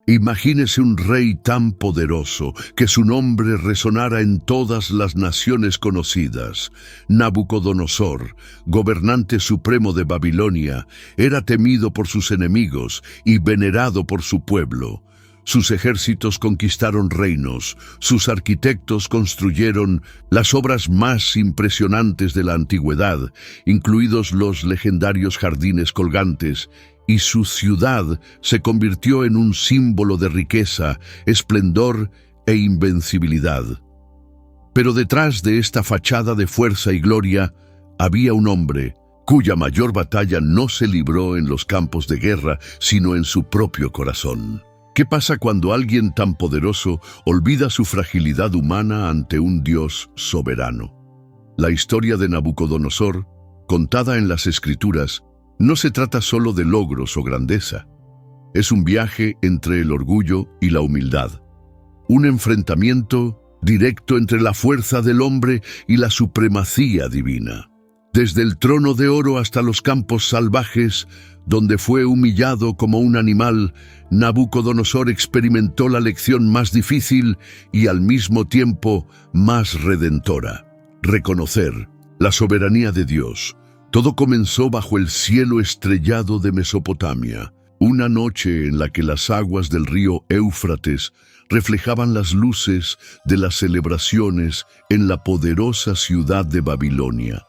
Imagínese un rey tan poderoso que su nombre resonara en todas las naciones conocidas. Nabucodonosor, gobernante supremo de Babilonia, era temido por sus enemigos y venerado por su pueblo. Sus ejércitos conquistaron reinos, sus arquitectos construyeron las obras más impresionantes de la antigüedad, incluidos los legendarios jardines colgantes, y su ciudad se convirtió en un símbolo de riqueza, esplendor e invencibilidad. Pero detrás de esta fachada de fuerza y gloria había un hombre cuya mayor batalla no se libró en los campos de guerra, sino en su propio corazón. ¿Qué pasa cuando alguien tan poderoso olvida su fragilidad humana ante un Dios soberano? La historia de Nabucodonosor, contada en las Escrituras, no se trata solo de logros o grandeza. Es un viaje entre el orgullo y la humildad. Un enfrentamiento directo entre la fuerza del hombre y la supremacía divina. Desde el trono de oro hasta los campos salvajes, donde fue humillado como un animal, Nabucodonosor experimentó la lección más difícil y al mismo tiempo más redentora: reconocer la soberanía de Dios. Todo comenzó bajo el cielo estrellado de Mesopotamia, una noche en la que las aguas del río Éufrates reflejaban las luces de las celebraciones en la poderosa ciudad de Babilonia.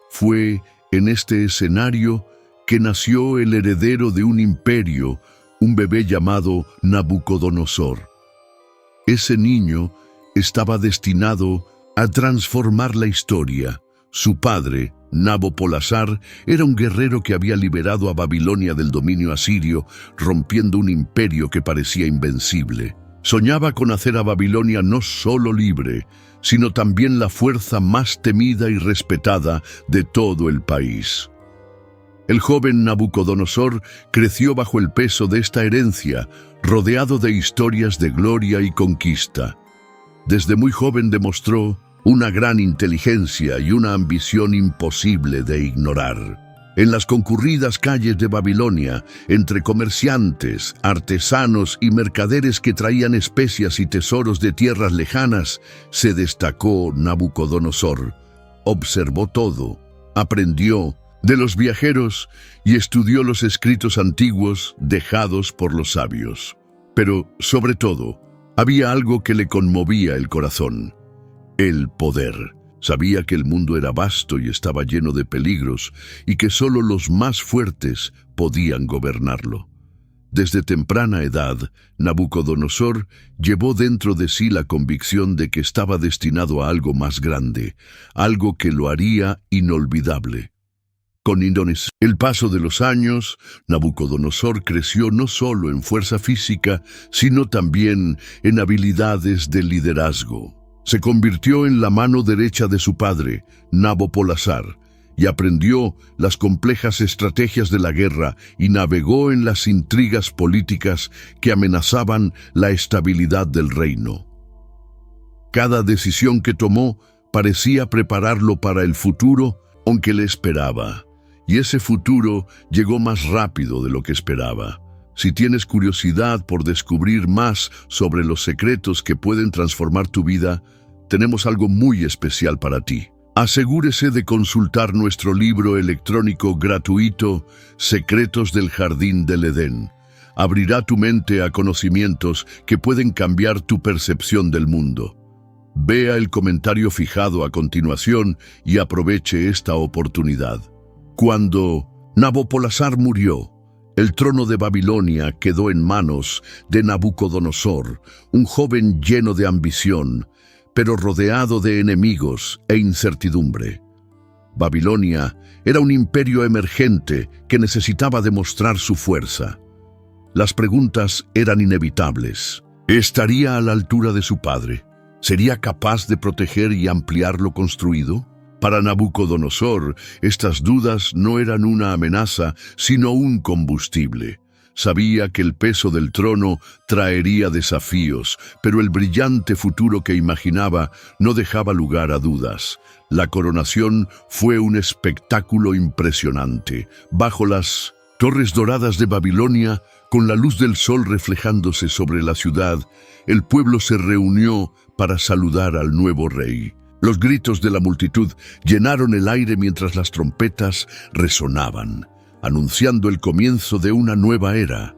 Fue en este escenario que nació el heredero de un imperio, un bebé llamado Nabucodonosor. Ese niño estaba destinado a transformar la historia. Su padre, Nabopolassar, era un guerrero que había liberado a Babilonia del dominio asirio, rompiendo un imperio que parecía invencible. Soñaba con hacer a Babilonia no solo libre, sino también la fuerza más temida y respetada de todo el país. El joven Nabucodonosor creció bajo el peso de esta herencia, rodeado de historias de gloria y conquista. Desde muy joven demostró una gran inteligencia y una ambición imposible de ignorar. En las concurridas calles de Babilonia, entre comerciantes, artesanos y mercaderes que traían especias y tesoros de tierras lejanas, se destacó Nabucodonosor. Observó todo, aprendió de los viajeros y estudió los escritos antiguos dejados por los sabios. Pero, sobre todo, había algo que le conmovía el corazón: el poder. Sabía que el mundo era vasto y estaba lleno de peligros, y que solo los más fuertes podían gobernarlo. Desde temprana edad, Nabucodonosor llevó dentro de sí la convicción de que estaba destinado a algo más grande, algo que lo haría inolvidable. Con el paso de los años, Nabucodonosor creció no solo en fuerza física, sino también en habilidades de liderazgo. Se convirtió en la mano derecha de su padre, Nabopolassar, y aprendió las complejas estrategias de la guerra y navegó en las intrigas políticas que amenazaban la estabilidad del reino. Cada decisión que tomó parecía prepararlo para el futuro, aunque le esperaba, y ese futuro llegó más rápido de lo que esperaba. Si tienes curiosidad por descubrir más sobre los secretos que pueden transformar tu vida, tenemos algo muy especial para ti. Asegúrese de consultar nuestro libro electrónico gratuito, Secretos del Jardín del Edén. Abrirá tu mente a conocimientos que pueden cambiar tu percepción del mundo. Vea el comentario fijado a continuación y aproveche esta oportunidad. Cuando Nabopolassar murió, el trono de Babilonia quedó en manos de Nabucodonosor, un joven lleno de ambición, pero rodeado de enemigos e incertidumbre. Babilonia era un imperio emergente que necesitaba demostrar su fuerza. Las preguntas eran inevitables. ¿Estaría a la altura de su padre? ¿Sería capaz de proteger y ampliar lo construido? Para Nabucodonosor, estas dudas no eran una amenaza, sino un combustible. Sabía que el peso del trono traería desafíos, pero el brillante futuro que imaginaba no dejaba lugar a dudas. La coronación fue un espectáculo impresionante. Bajo las torres doradas de Babilonia Con la luz del sol reflejándose sobre la ciudad, el pueblo se reunió para saludar al nuevo rey. Los gritos de la multitud llenaron el aire mientras las trompetas resonaban, anunciando el comienzo de una nueva era.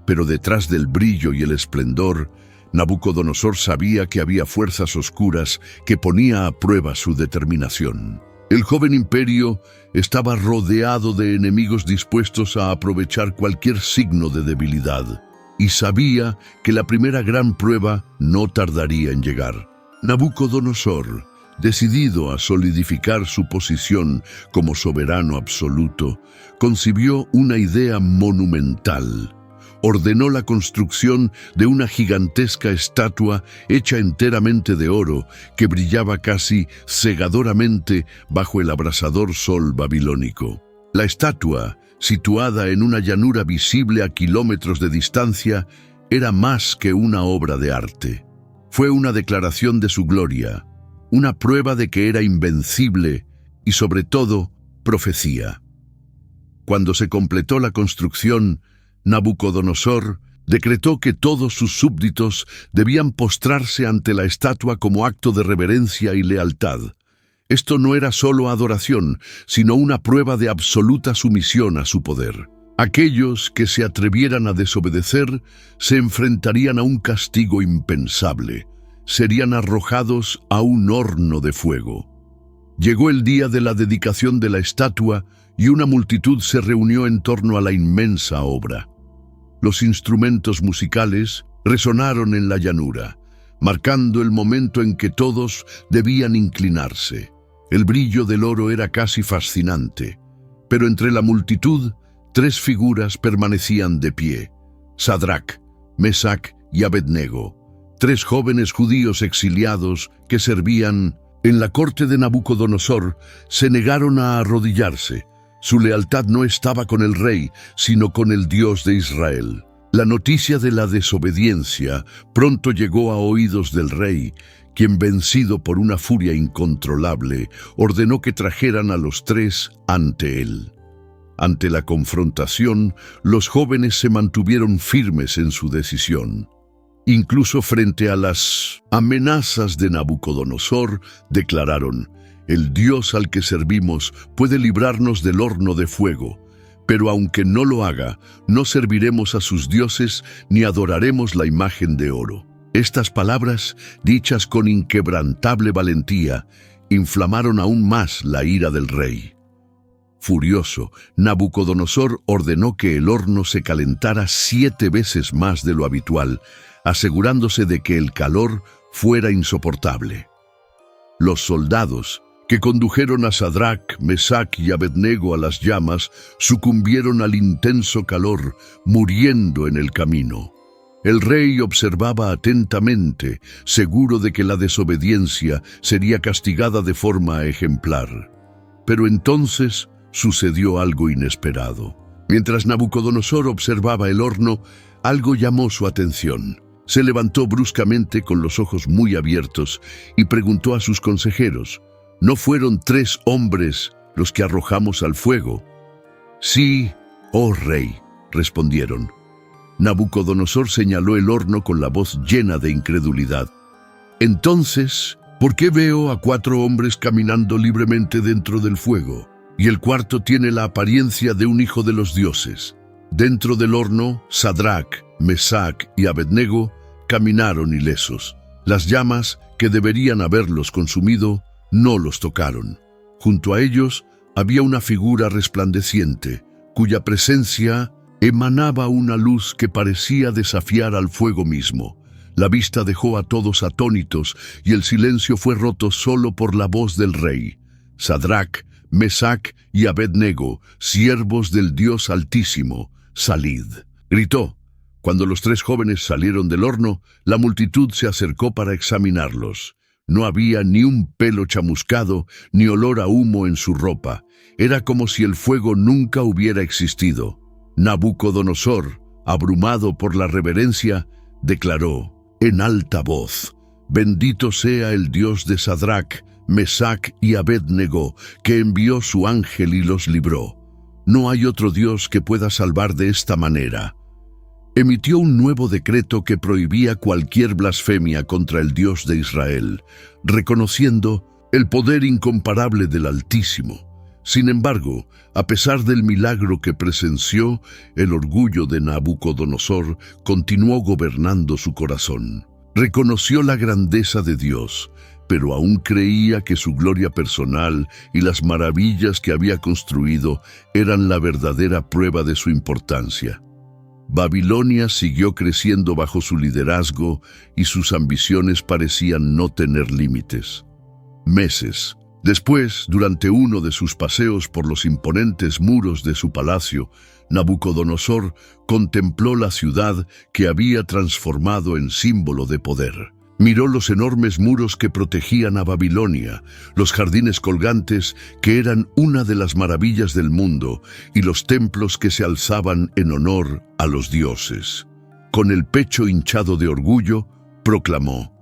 Pero detrás del brillo y el esplendor, Nabucodonosor sabía que había fuerzas oscuras que ponía a prueba su determinación. El joven imperio estaba rodeado de enemigos dispuestos a aprovechar cualquier signo de debilidad, y sabía que la primera gran prueba no tardaría en llegar. Nabucodonosor, decidido a solidificar su posición como soberano absoluto, concibió una idea monumental. Ordenó la construcción de una gigantesca estatua hecha enteramente de oro que brillaba casi cegadoramente bajo el abrasador sol babilónico. La estatua, situada en una llanura visible a kilómetros de distancia, era más que una obra de arte. Fue una declaración de su gloria, una prueba de que era invencible y, sobre todo, profecía. Cuando se completó la construcción, Nabucodonosor decretó que todos sus súbditos debían postrarse ante la estatua como acto de reverencia y lealtad. Esto no era solo adoración, sino una prueba de absoluta sumisión a su poder. Aquellos que se atrevieran a desobedecer se enfrentarían a un castigo impensable. Serían arrojados a un horno de fuego. Llegó el día de la dedicación de la estatua y una multitud se reunió en torno a la inmensa obra. Los instrumentos musicales resonaron en la llanura, marcando el momento en que todos debían inclinarse. El brillo del oro era casi fascinante, pero entre la multitud, 3 figuras permanecían de pie: Sadrac, Mesac y Abednego, 3 jóvenes judíos exiliados que servían en la corte de Nabucodonosor. Se negaron a arrodillarse. Su lealtad no estaba con el rey, sino con el Dios de Israel. La noticia de la desobediencia pronto llegó a oídos del rey, quien, vencido por una furia incontrolable, ordenó que trajeran a los 3 ante él. Ante la confrontación, los jóvenes se mantuvieron firmes en su decisión. Incluso frente a las amenazas de Nabucodonosor, declararon: «El Dios al que servimos puede librarnos del horno de fuego, pero aunque no lo haga, no serviremos a sus dioses ni adoraremos la imagen de oro». Estas palabras, dichas con inquebrantable valentía, inflamaron aún más la ira del rey. Furioso, Nabucodonosor ordenó que el horno se calentara 7 veces más de lo habitual, asegurándose de que el calor fuera insoportable. Los soldados, que condujeron a Sadrac, Mesac y Abednego a las llamas, sucumbieron al intenso calor, muriendo en el camino. El rey observaba atentamente, seguro de que la desobediencia sería castigada de forma ejemplar. Pero entonces sucedió algo inesperado. Mientras Nabucodonosor observaba el horno, algo llamó su atención. Se levantó bruscamente con los ojos muy abiertos y preguntó a sus consejeros: ¿No fueron 3 hombres los que arrojamos al fuego? Sí, oh rey, respondieron. Nabucodonosor señaló el horno con la voz llena de incredulidad. Entonces, ¿por qué veo a 4 hombres caminando libremente dentro del fuego? Y el cuarto tiene la apariencia de un hijo de los dioses. Dentro del horno, Sadrac, Mesac y Abednego caminaron ilesos. Las llamas, que deberían haberlos consumido, no los tocaron. Junto a ellos había una figura resplandeciente, cuya presencia emanaba una luz que parecía desafiar al fuego mismo. La vista dejó a todos atónitos y el silencio fue roto solo por la voz del rey. Sadrac, Mesac y Abednego, siervos del Dios Altísimo, salid, gritó. Cuando los 3 jóvenes salieron del horno, la multitud se acercó para examinarlos. No había ni un pelo chamuscado, ni olor a humo en su ropa. Era como si el fuego nunca hubiera existido. Nabucodonosor, abrumado por la reverencia, declaró en alta voz: «Bendito sea el Dios de Sadrac, Mesac y Abednego, que envió su ángel y los libró. No hay otro Dios que pueda salvar de esta manera». emitió un nuevo decreto que prohibía cualquier blasfemia contra el Dios de Israel, reconociendo el poder incomparable del Altísimo. Sin embargo, a pesar del milagro que presenció, el orgullo de Nabucodonosor continuó gobernando su corazón. Reconoció la grandeza de Dios, pero aún creía que su gloria personal y las maravillas que había construido eran la verdadera prueba de su importancia. Babilonia siguió creciendo bajo su liderazgo y sus ambiciones parecían no tener límites. Meses después, durante uno de sus paseos por los imponentes muros de su palacio, Nabucodonosor contempló la ciudad que había transformado en símbolo de poder. Miró los enormes muros que protegían a Babilonia, los jardines colgantes que eran una de las maravillas del mundo y los templos que se alzaban en honor a los dioses. Con el pecho hinchado de orgullo, proclamó: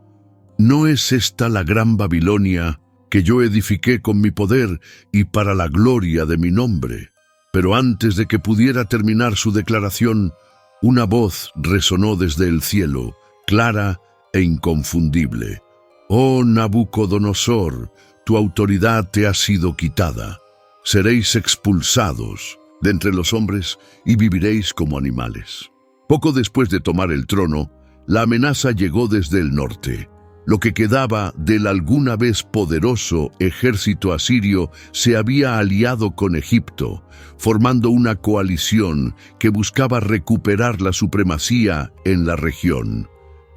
¿No es esta la gran Babilonia que yo edifiqué con mi poder y para la gloria de mi nombre? Pero antes de que pudiera terminar su declaración, una voz resonó desde el cielo, clara e inconfundible. «Oh Nabucodonosor, tu autoridad te ha sido quitada. Seréis expulsados de entre los hombres y viviréis como animales». Poco después de tomar el trono, la amenaza llegó desde el norte. Lo que quedaba del alguna vez poderoso ejército asirio se había aliado con Egipto, formando una coalición que buscaba recuperar la supremacía en la región.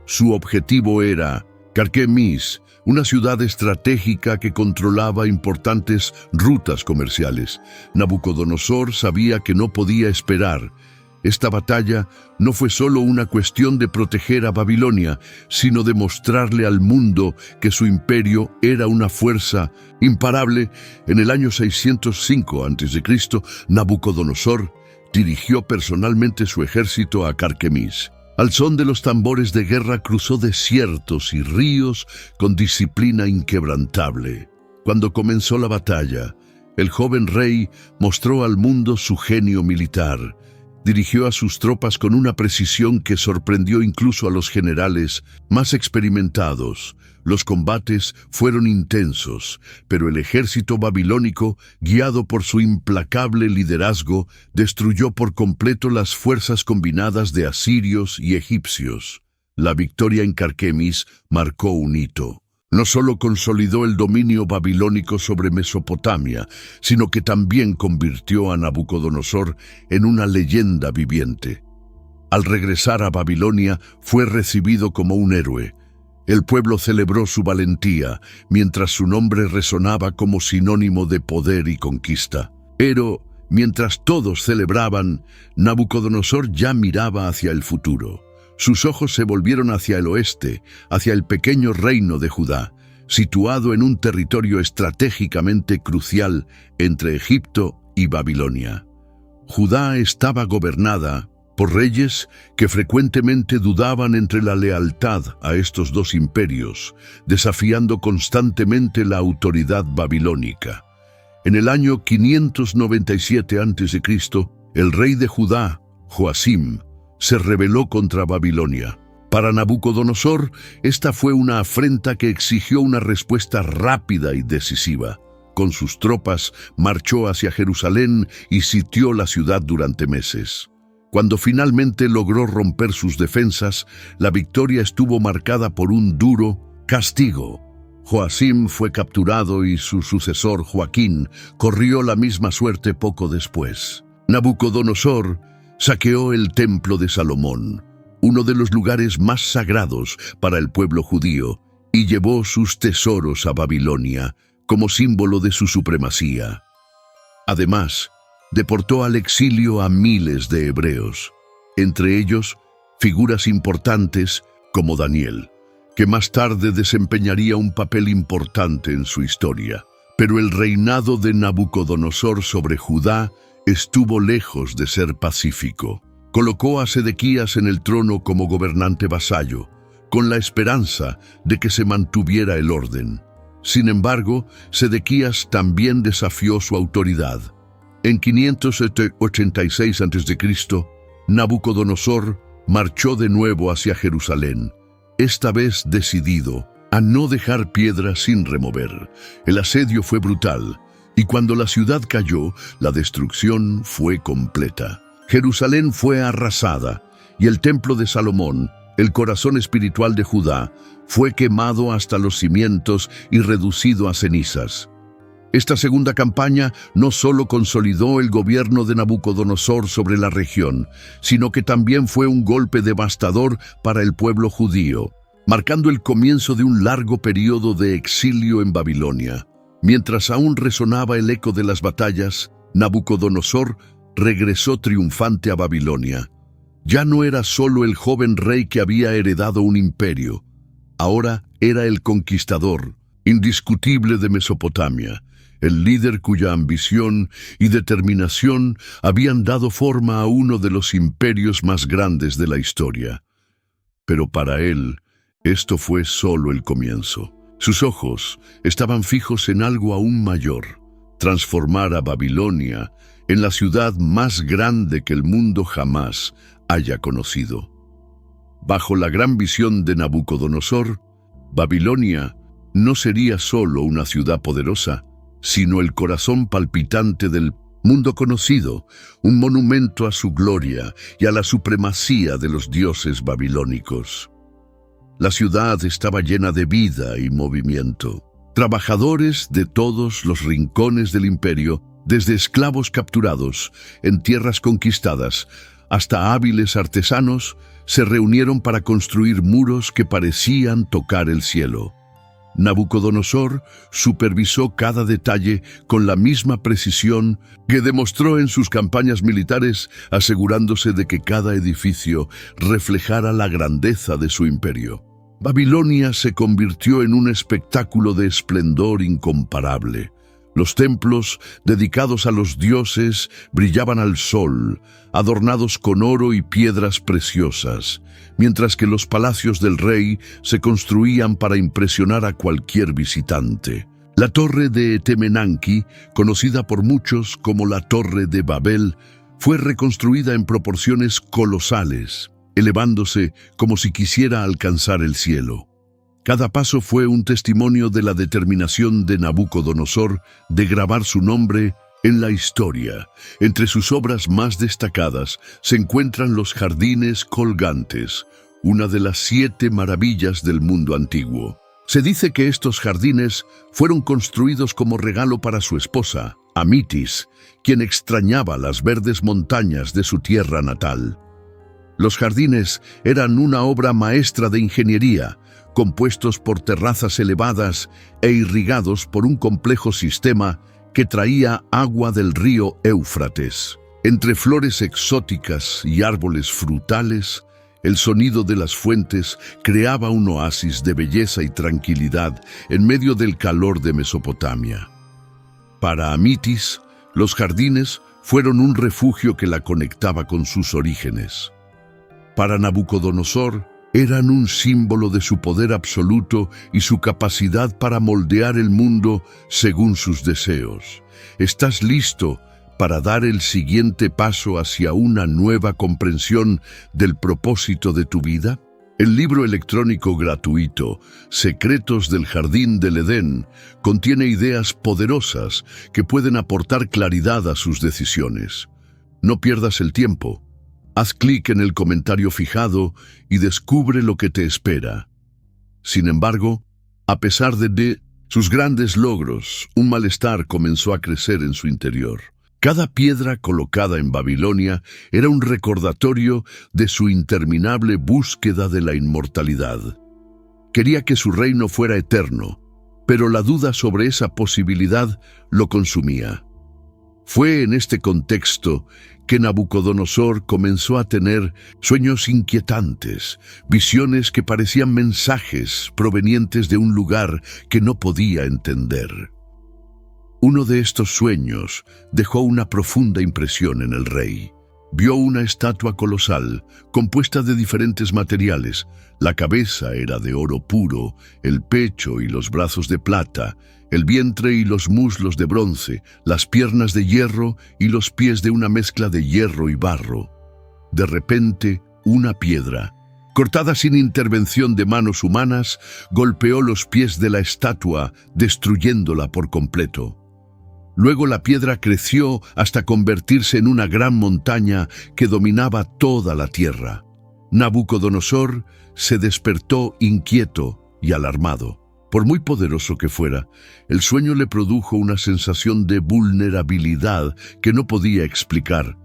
Su objetivo era Carquemis, una ciudad estratégica que controlaba importantes rutas comerciales. Nabucodonosor sabía que no podía esperar. Esta batalla no fue solo una cuestión de proteger a Babilonia, sino de mostrarle al mundo que su imperio era una fuerza imparable. En el año 605 a.C., Nabucodonosor dirigió personalmente su ejército a Carquemis. Al son de los tambores de guerra cruzó desiertos y ríos con disciplina inquebrantable. Cuando comenzó la batalla, el joven rey mostró al mundo su genio militar. Dirigió a sus tropas con una precisión que sorprendió incluso a los generales más experimentados. Los combates fueron intensos, pero el ejército babilónico, guiado por su implacable liderazgo, destruyó por completo las fuerzas combinadas de asirios y egipcios. La victoria en Carquemis marcó un hito. No solo consolidó el dominio babilónico sobre Mesopotamia, sino que también convirtió a Nabucodonosor en una leyenda viviente. Al regresar a Babilonia, fue recibido como un héroe. El pueblo celebró su valentía, mientras su nombre resonaba como sinónimo de poder y conquista. Pero, mientras todos celebraban, Nabucodonosor ya miraba hacia el futuro. Sus ojos se volvieron hacia el oeste, hacia el pequeño reino de Judá, situado en un territorio estratégicamente crucial entre Egipto y Babilonia. Judá estaba gobernada por reyes que frecuentemente dudaban entre la lealtad a estos dos imperios, desafiando constantemente la autoridad babilónica. En el año 597 a.C., el rey de Judá, Joacim, se rebeló contra Babilonia. Para Nabucodonosor, esta fue una afrenta que exigió una respuesta rápida y decisiva. Con sus tropas, marchó hacia Jerusalén y sitió la ciudad durante meses. Cuando finalmente logró romper sus defensas, la victoria estuvo marcada por un duro castigo. Joacim fue capturado y su sucesor, Joaquín, corrió la misma suerte poco después. Nabucodonosor saqueó el templo de Salomón, uno de los lugares más sagrados para el pueblo judío, y llevó sus tesoros a Babilonia como símbolo de su supremacía. Además, deportó al exilio a miles de hebreos, entre ellos figuras importantes como Daniel, que más tarde desempeñaría un papel importante en su historia. Pero el reinado de Nabucodonosor sobre Judá estuvo lejos de ser pacífico. Colocó a Sedequías en el trono como gobernante vasallo, con la esperanza de que se mantuviera el orden. Sin embargo, Sedequías también desafió su autoridad. En 586 a.C., Nabucodonosor marchó de nuevo hacia Jerusalén, esta vez decidido a no dejar piedra sin remover. El asedio fue brutal, y cuando la ciudad cayó, la destrucción fue completa. Jerusalén fue arrasada, y el templo de Salomón, el corazón espiritual de Judá, fue quemado hasta los cimientos y reducido a cenizas. Esta segunda campaña no solo consolidó el gobierno de Nabucodonosor sobre la región, sino que también fue un golpe devastador para el pueblo judío, marcando el comienzo de un largo periodo de exilio en Babilonia. Mientras aún resonaba el eco de las batallas, Nabucodonosor regresó triunfante a Babilonia. Ya no era solo el joven rey que había heredado un imperio, ahora era el conquistador indiscutible de Mesopotamia, el líder cuya ambición y determinación habían dado forma a uno de los imperios más grandes de la historia. Pero para él, esto fue solo el comienzo. Sus ojos estaban fijos en algo aún mayor: transformar a Babilonia en la ciudad más grande que el mundo jamás haya conocido. Bajo la gran visión de Nabucodonosor, Babilonia no sería solo una ciudad poderosa, sino el corazón palpitante del mundo conocido, un monumento a su gloria y a la supremacía de los dioses babilónicos. La ciudad estaba llena de vida y movimiento. Trabajadores de todos los rincones del imperio, desde esclavos capturados en tierras conquistadas hasta hábiles artesanos, se reunieron para construir muros que parecían tocar el cielo. Nabucodonosor supervisó cada detalle con la misma precisión que demostró en sus campañas militares, asegurándose de que cada edificio reflejara la grandeza de su imperio. Babilonia se convirtió en un espectáculo de esplendor incomparable. Los templos, dedicados a los dioses, brillaban al sol, adornados con oro y piedras preciosas, mientras que los palacios del rey se construían para impresionar a cualquier visitante. La torre de Etemenanki, conocida por muchos como la Torre de Babel, fue reconstruida en proporciones colosales, elevándose como si quisiera alcanzar el cielo. Cada paso fue un testimonio de la determinación de Nabucodonosor de grabar su nombre en la historia. Entre sus obras más destacadas se encuentran los jardines colgantes, una de las 7 maravillas del mundo antiguo. Se dice que estos jardines fueron construidos como regalo para su esposa, Amitis, quien extrañaba las verdes montañas de su tierra natal. Los jardines eran una obra maestra de ingeniería, compuestos por terrazas elevadas e irrigados por un complejo sistema que traía agua del río Éufrates. Entre flores exóticas y árboles frutales, el sonido de las fuentes creaba un oasis de belleza y tranquilidad en medio del calor de Mesopotamia. Para Amitis, los jardines fueron un refugio que la conectaba con sus orígenes. Para Nabucodonosor, eran un símbolo de su poder absoluto y su capacidad para moldear el mundo según sus deseos. ¿Estás listo para dar el siguiente paso hacia una nueva comprensión del propósito de tu vida? El libro electrónico gratuito Secretos del Jardín del Edén contiene ideas poderosas que pueden aportar claridad a sus decisiones. No pierdas el tiempo. Haz clic en el comentario fijado y descubre lo que te espera. Sin embargo, a pesar de sus grandes logros, un malestar comenzó a crecer en su interior. Cada piedra colocada en Babilonia era un recordatorio de su interminable búsqueda de la inmortalidad. Quería que su reino fuera eterno, pero la duda sobre esa posibilidad lo consumía. Fue en este contexto que Nabucodonosor comenzó a tener sueños inquietantes, visiones que parecían mensajes provenientes de un lugar que no podía entender. Uno de estos sueños dejó una profunda impresión en el rey. Vio una estatua colosal, compuesta de diferentes materiales. La cabeza era de oro puro, el pecho y los brazos de plata, el vientre y los muslos de bronce, las piernas de hierro y los pies de una mezcla de hierro y barro. De repente, una piedra, cortada sin intervención de manos humanas, golpeó los pies de la estatua, destruyéndola por completo. Luego la piedra creció hasta convertirse en una gran montaña que dominaba toda la tierra. Nabucodonosor se despertó inquieto y alarmado. Por muy poderoso que fuera, el sueño le produjo una sensación de vulnerabilidad que no podía explicar.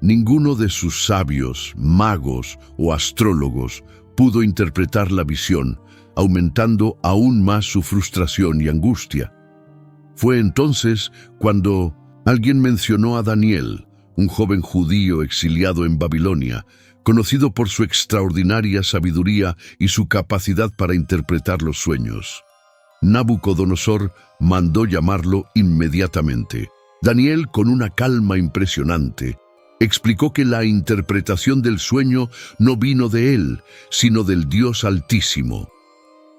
Ninguno de sus sabios, magos o astrólogos pudo interpretar la visión, aumentando aún más su frustración y angustia. Fue entonces cuando alguien mencionó a Daniel, un joven judío exiliado en Babilonia, conocido por su extraordinaria sabiduría y su capacidad para interpretar los sueños. Nabucodonosor mandó llamarlo inmediatamente. Daniel, con una calma impresionante, explicó que la interpretación del sueño no vino de él, sino del Dios Altísimo.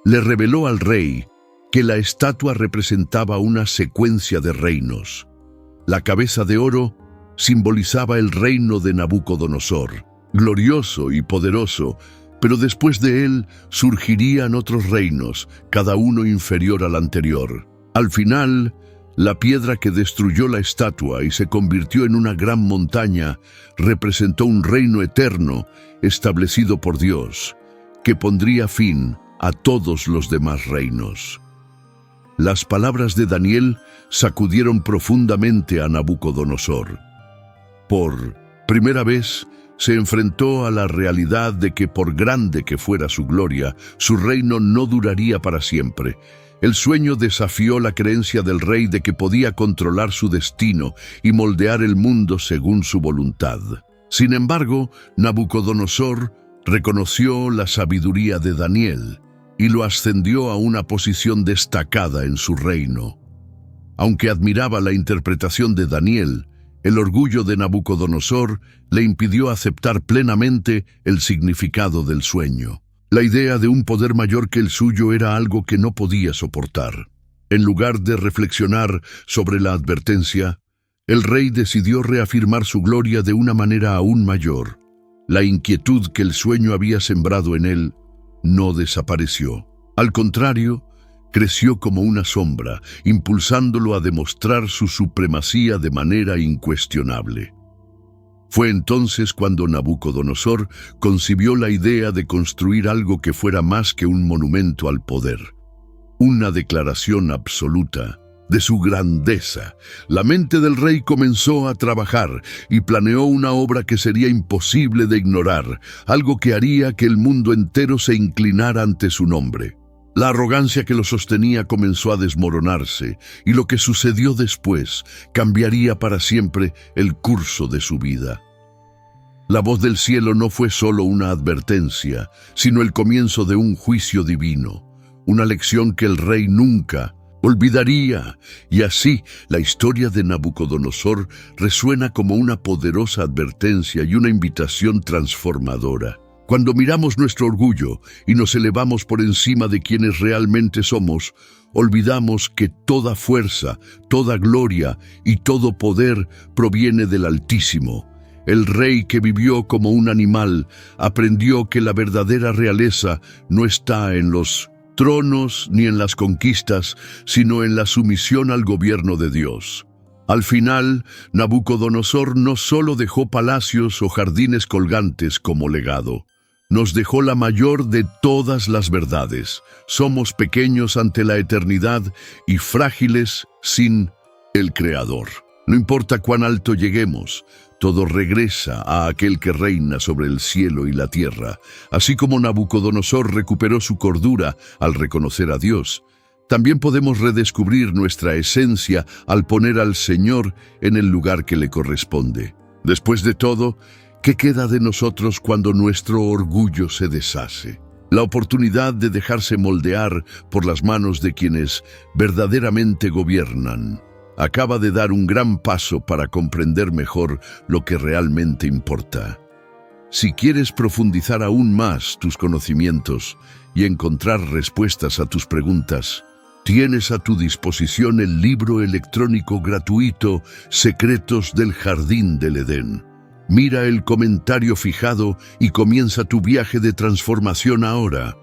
Le reveló al rey que la estatua representaba una secuencia de reinos. La cabeza de oro simbolizaba el reino de Nabucodonosor, glorioso y poderoso, pero después de él surgirían otros reinos, cada uno inferior al anterior. Al final, la piedra que destruyó la estatua y se convirtió en una gran montaña representó un reino eterno establecido por Dios, que pondría fin a todos los demás reinos. Las palabras de Daniel sacudieron profundamente a Nabucodonosor. Por primera vez, se enfrentó a la realidad de que por grande que fuera su gloria, su reino no duraría para siempre. El sueño desafió la creencia del rey de que podía controlar su destino y moldear el mundo según su voluntad. Sin embargo, Nabucodonosor reconoció la sabiduría de Daniel y lo ascendió a una posición destacada en su reino. Aunque admiraba la interpretación de Daniel, el orgullo de Nabucodonosor le impidió aceptar plenamente el significado del sueño. La idea de un poder mayor que el suyo era algo que no podía soportar. En lugar de reflexionar sobre la advertencia, el rey decidió reafirmar su gloria de una manera aún mayor. La inquietud que el sueño había sembrado en él no desapareció. Al contrario, creció como una sombra, impulsándolo a demostrar su supremacía de manera incuestionable. Fue entonces cuando Nabucodonosor concibió la idea de construir algo que fuera más que un monumento al poder, una declaración absoluta de su grandeza. La mente del rey comenzó a trabajar y planeó una obra que sería imposible de ignorar, algo que haría que el mundo entero se inclinara ante su nombre. La arrogancia que lo sostenía comenzó a desmoronarse, y lo que sucedió después cambiaría para siempre el curso de su vida. La voz del cielo no fue solo una advertencia, sino el comienzo de un juicio divino, una lección que el rey nunca olvidaría, y así la historia de Nabucodonosor resuena como una poderosa advertencia y una invitación transformadora. Cuando miramos nuestro orgullo y nos elevamos por encima de quienes realmente somos, olvidamos que toda fuerza, toda gloria y todo poder proviene del Altísimo. El rey que vivió como un animal aprendió que la verdadera realeza no está en los tronos ni en las conquistas, sino en la sumisión al gobierno de Dios. Al final, Nabucodonosor no solo dejó palacios o jardines colgantes como legado, nos dejó la mayor de todas las verdades. Somos pequeños ante la eternidad y frágiles sin el Creador. No importa cuán alto lleguemos, todo regresa a aquel que reina sobre el cielo y la tierra. Así como Nabucodonosor recuperó su cordura al reconocer a Dios, también podemos redescubrir nuestra esencia al poner al Señor en el lugar que le corresponde. Después de todo, ¿qué queda de nosotros cuando nuestro orgullo se deshace? La oportunidad de dejarse moldear por las manos de quienes verdaderamente gobiernan acaba de dar un gran paso para comprender mejor lo que realmente importa. Si quieres profundizar aún más tus conocimientos y encontrar respuestas a tus preguntas, tienes a tu disposición el libro electrónico gratuito Secretos del Jardín del Edén. Mira el comentario fijado y comienza tu viaje de transformación ahora.